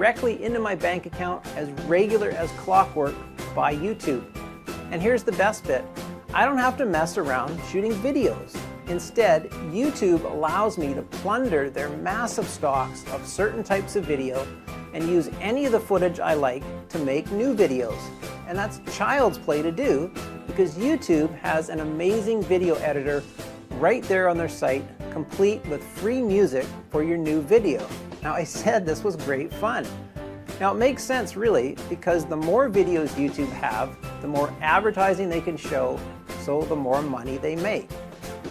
directly into my bank account as regular as clockwork by YouTube. And here's the best bit. I don't have to mess around shooting videos. Instead, YouTube allows me to plunder their massive stocks of certain types of video and use any of the footage I like to make new videos. And that's child's play to do because YouTube has an amazing video editor right there on their site, complete with free music for your new video. Now, I said this was great fun. Now, it makes sense really because the more videos YouTube have, the more advertising they can show, so the more money they make.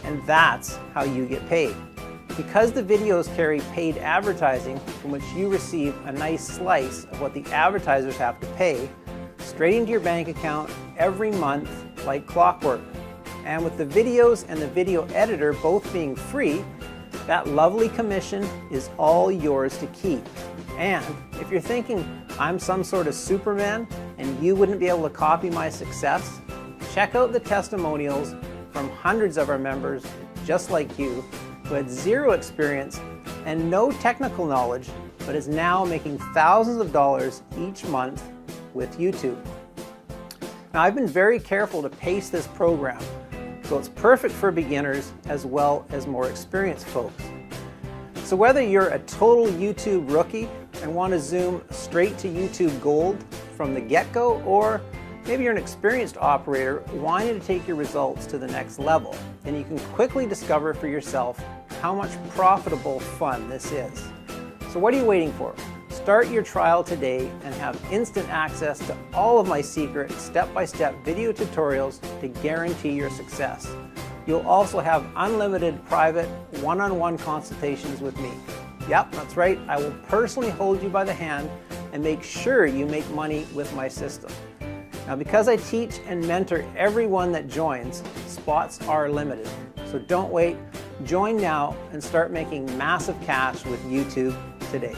And that's how you get paid. Because the videos carry paid advertising from which you receive a nice slice of what the advertisers have to pay, straight into your bank account every month like clockwork. And with the videos and the video editor both being free, that lovely commission is all yours to keep. And if you're thinking I'm some sort of Superman and you wouldn't be able to copy my success, check out the testimonials from hundreds of our members just like you who had zero experience and no technical knowledge but is now making thousands of dollars each month with YouTube. Now, I've been very careful to pace this program so it's perfect for beginners as well as more experienced folks. So whether you're a total YouTube rookie and want to zoom straight to YouTube Gold from the get-go, or maybe you're an experienced operator wanting to take your results to the next level, then you can quickly discover for yourself how much profitable fun this is. So what are you waiting for? Start your trial today and have instant access to all of my secret step-by-step video tutorials to guarantee your success. You'll also have unlimited private one-on-one consultations with me. Yep, that's right, I will personally hold you by the hand and make sure you make money with my system. Now, because I teach and mentor everyone that joins, spots are limited. So don't wait, join now and start making massive cash with YouTube today.